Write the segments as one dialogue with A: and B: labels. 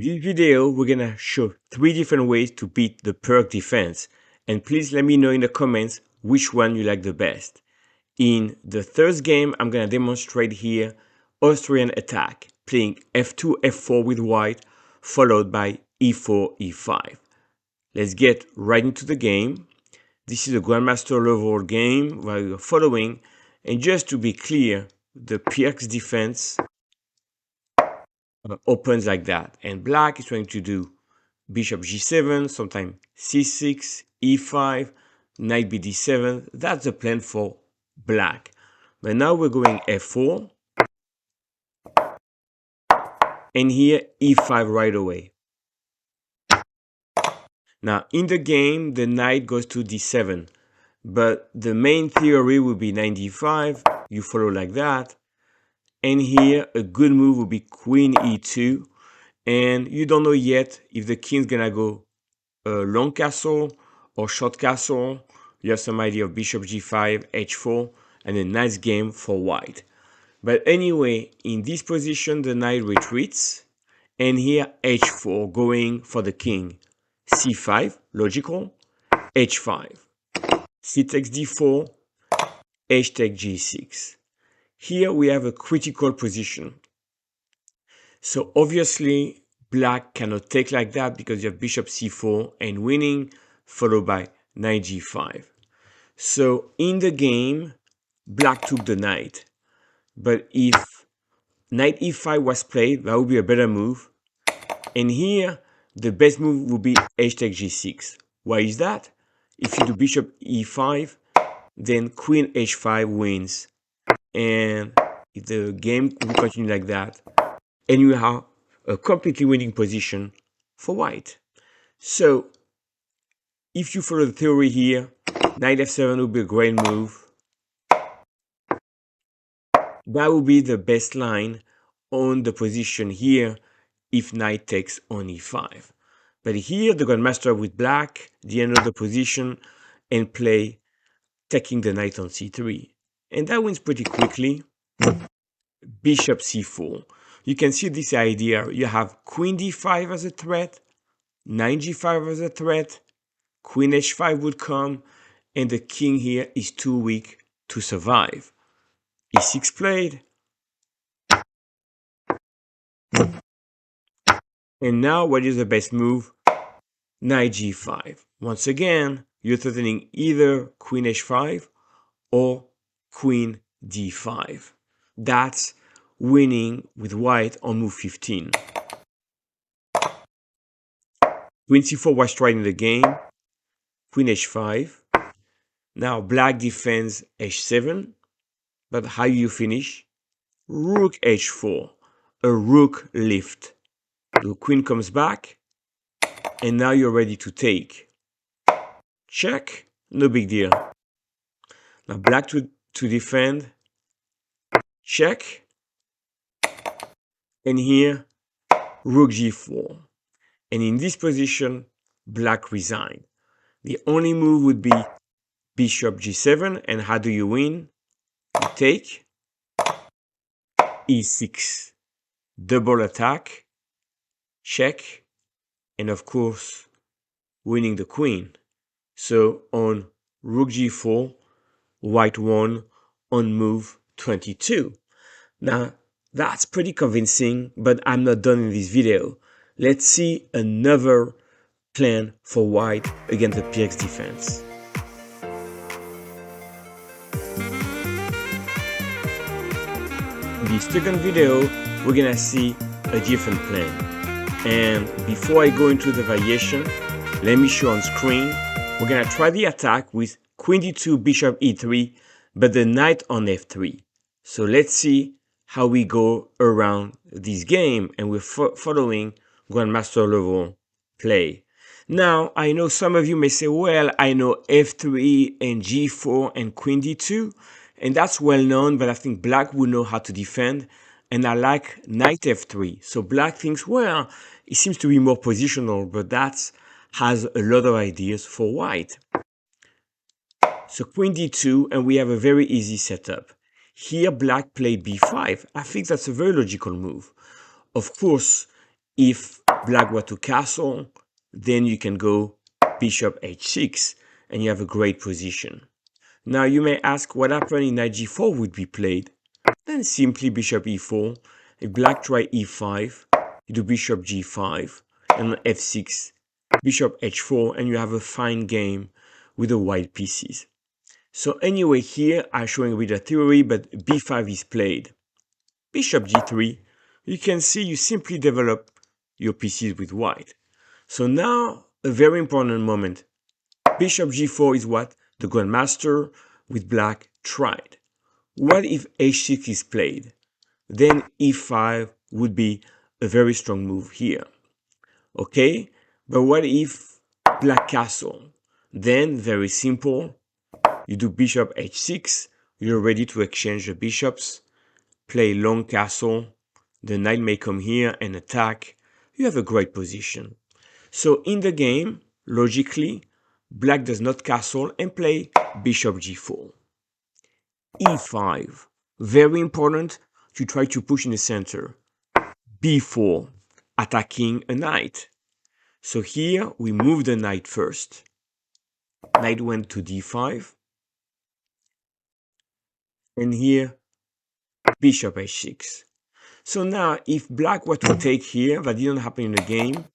A: this video, we're gonna show 3 different ways to beat the Pirc defense. And please let me know in the comments which one you like the best. In the first game, I'm gonna demonstrate here Austrian Attack, playing f2, f4 with white, followed by e4, e5. Let's get right into the game. This is a grandmaster level game where you're following. And just to be clear, the Pirc defense opens like that, and black is trying to do bishop g7, sometimes c6, e5, knight bd7. That's the plan for black. But now we're going f4, and here e5 right away. Now in the game, the knight goes to d7, but the main theory will be knight d5. You follow like that. And here, a good move would be queen e2. And you don't know yet if the king's gonna go long castle or short castle. You have some idea of bishop g5, h4, and a nice game for white. But anyway, in this position, the knight retreats. And here, h4, going for the king. c5, logical. h5. c takes d4. h takes g6. Here we have a critical position. So obviously black cannot take like that because you have bishop c4 and winning, followed by knight g5. So in the game, black took the knight. But if knight e5 was played, that would be a better move. And here, the best move would be h takes g6. Why is that? If you do bishop e5, then queen h5 wins. And if the game will continue like that, and you have a completely winning position for white. So if you follow the theory here, knight f7 would be a great move. That would be the best line on the position here if knight takes on e5. But here the grandmaster with black, the end of the position, and play taking the knight on c3. And that wins pretty quickly. Bishop c4. You can see this idea. You have queen d5 as a threat, knight g5 as a threat, queen h5 would come, and the king here is too weak to survive. e6 played. And now what is the best move? Knight g5. Once again, you're threatening either queen h5 or queen d5. That's winning with white on move 15. Queen c4 was tried in the game. Queen h5. Now black defends h7. But how you finish? Rook h4. A rook lift. The queen comes back. And now you're ready to take. Check. No big deal. Now black to defend. Check. And here, rook g4. And in this position, black resigned. The only move would be bishop g7. And how do you win? You take e6. Double attack. Check. And of course, winning the queen. So on rook g4, white won on move 22. Now, that's pretty convincing, but I'm not done in this video. Let's see another plan for white against the Pirc defense. In this second video, we're gonna see a different plan. And before I go into the variation, let me show on screen. We're gonna try the attack with queen d2, bishop e3, but the knight on f3. So let's see how we go around this game, and we're following grandmaster level play. Now, I know some of you may say, well, I know f3 and g4 and queen d2, and that's well known, but I think black will know how to defend, and I like knight f3. So black thinks, well, it seems to be more positional, but that has a lot of ideas for white. So queen d2, and we have a very easy setup. Here, black played b5. I think that's a very logical move. Of course, if black were to castle, then you can go bishop h6 and you have a great position. Now you may ask what happened if knight g4 would be played. Then simply bishop e4. If black try e5, you do bishop g5 and f6, bishop h4, and you have a fine game with the white pieces. So anyway, here I'm showing a bit of theory, but b5 is played. Bishop g3, you can see you simply develop your pieces with white. So now, a very important moment. Bishop g4 is what the grandmaster with black tried. What if h6 is played? Then e5 would be a very strong move here. Okay, but what if black castle? Then, very simple, you do bishop h6, you're ready to exchange the bishops, play long castle, the knight may come here and attack, you have a great position. So in the game, logically, black does not castle and play bishop g4. e5, very important to try to push in the center. b4, attacking a knight. So here we move the knight first. Knight went to d5. And here, bishop h6. So now, if black were to take here, that didn't happen in the game,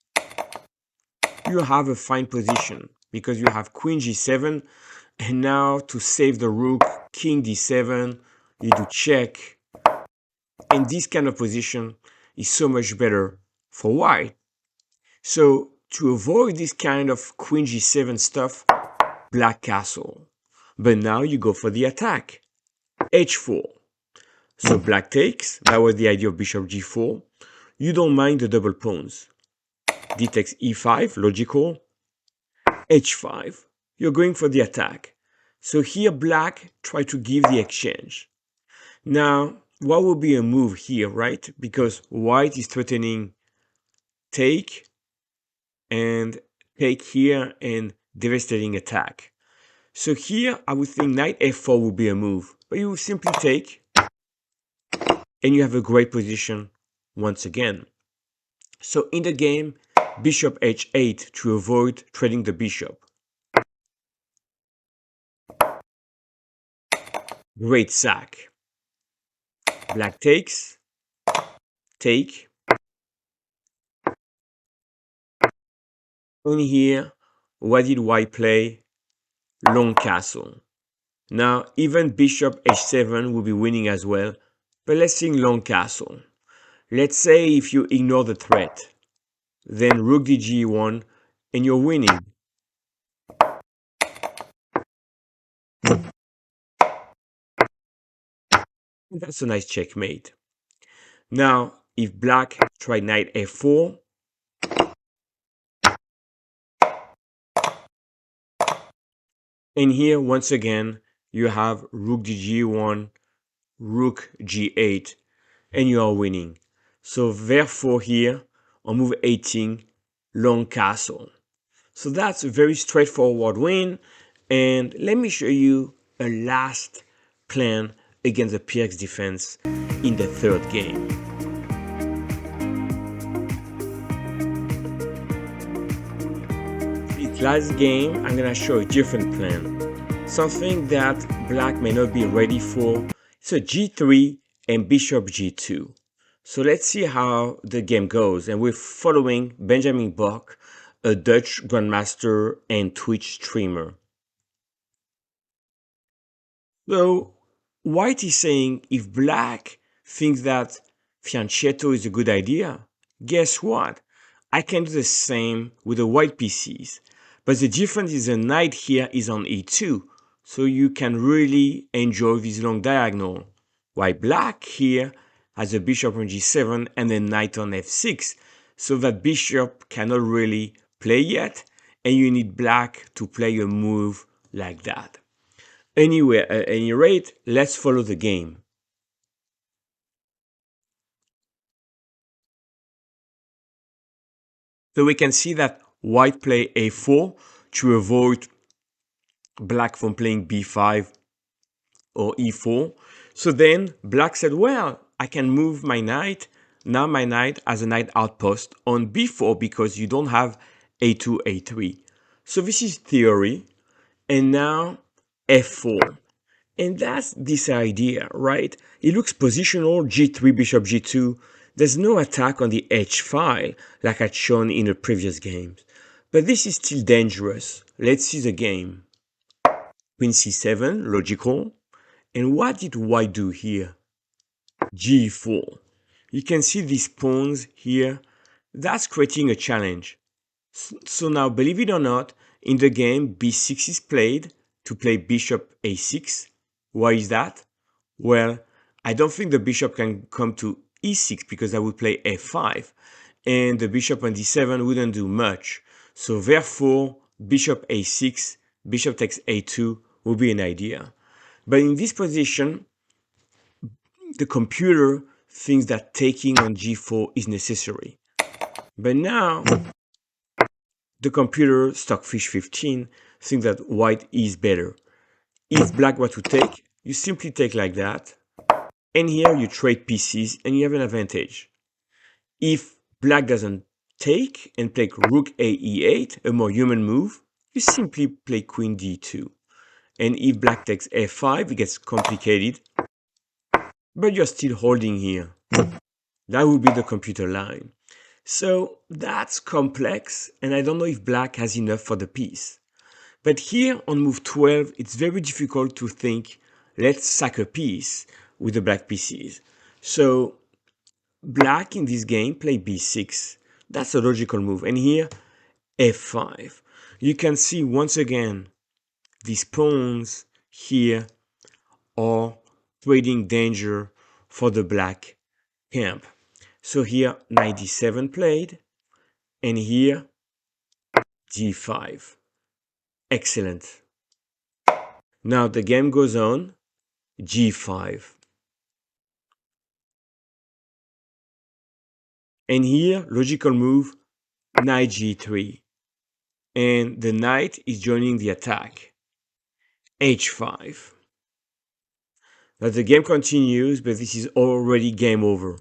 A: you have a fine position because you have queen g7, and now to save the rook, king d7, you do check. And this kind of position is so much better for white. So to avoid this kind of queen g7 stuff, black castle. But now you go for the attack. h4. So black takes, that was the idea of bishop g4. You don't mind the double pawns. D takes e5, logical. h5, you're going for the attack. So here black try to give the exchange. Now, what will be a move here, right? Because white is threatening take and take here and devastating attack. So here I would think knight f4 would be a move, but you will simply take and you have a great position once again. So in the game, bishop h8 to avoid trading the bishop. Great sack. Black takes, take. And here, what did white play? Long castle. Now, even bishop h7 will be winning as well, but let's think long castle. Let's say if you ignore the threat, then rook dg1 and you're winning. That's a nice checkmate. Now, if black tried knight f4, and here once again you have rook dg1, rook g8, and you are winning. So therefore here on move 18, long castle. So that's a very straightforward win. And let me show you a last plan against the Pirc defense in the third game. This last game, I'm gonna show a different plan. Something that black may not be ready for. It's a g3 and bishop g2. So let's see how the game goes. And we're following Benjamin Bok, a Dutch grandmaster and Twitch streamer. So white is saying if black thinks that fianchetto is a good idea, guess what? I can do the same with the white pieces. But the difference is the knight here is on e2, so you can really enjoy this long diagonal. While black here has a bishop on g7 and a knight on f6, so that bishop cannot really play yet, and you need black to play a move like that. Anyway, at any rate, let's follow the game. So we can see that white play a4 to avoid black from playing b5 or e4. So then black said, well, I can move my knight, now my knight has a knight outpost on b4 because you don't have a2, a3. So this is theory. And now f4. And that's this idea, right? It looks positional, g3, bishop g2. There's no attack on the h file like I'd shown in the previous games. But this is still dangerous. Let's see the game. Queen c7, logical. And what did white do here? g4. You can see these pawns here. That's creating a challenge. So now, believe it or not, in the game, b6 is played to play bishop a6. Why is that? Well, I don't think the bishop can come to e6 because I would play f5. And the bishop on d7 wouldn't do much. So therefore, bishop a6, bishop takes a2 would be an idea. But in this position, the computer thinks that taking on g4 is necessary. But now, the computer, Stockfish 15, thinks that white is better. If black were to take, you simply take like that. And here you trade pieces and you have an advantage. If black doesn't take and play rook a e8, a more human move, you simply play queen d2. And if black takes f5, it gets complicated. But you're still holding here. That would be the computer line. So that's complex, and I don't know if black has enough for the piece. But here on move 12, it's very difficult to think, let's sack a piece with the black pieces. So black in this game play b6. That's a logical move. And here, f5. You can see once again, these pawns here are creating danger for the black camp. So here, knight d7 played, and here, g5. Excellent. Now the game goes on, g5. And here, logical move, knight g3. And the knight is joining the attack, h5. Now the game continues, but this is already game over.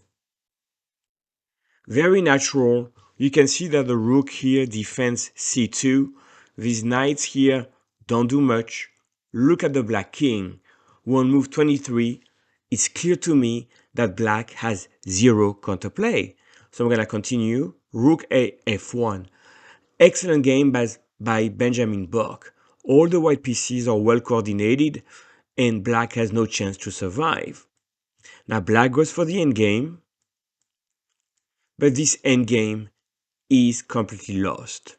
A: Very natural. You can see that the rook here defends c2. These knights here don't do much. Look at the black king. On move 23, it's clear to me that black has zero counterplay. So I'm going to continue. Rook a f1. Excellent game by Benjamin Bock. All the white pieces are well coordinated and black has no chance to survive. Now black goes for the endgame. But this endgame is completely lost.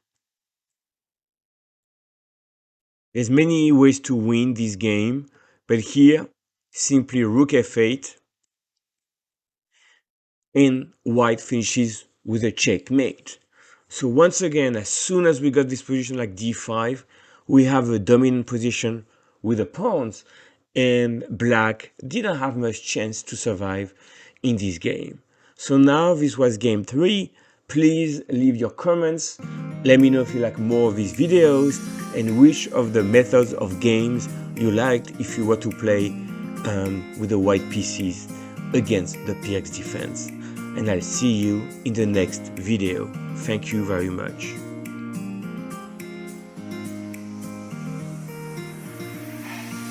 A: There's many ways to win this game, but here, simply rook f8, and white finishes with a checkmate. So once again, as soon as we got this position like d5, we have a dominant position with the pawns, and black didn't have much chance to survive in this game. So now this was game 3. Please leave your comments. Let me know if you like more of these videos and which of the methods of games you liked if you were to play with the white pieces against the Pirc Defense. And I'll see you in the next video. Thank you very much.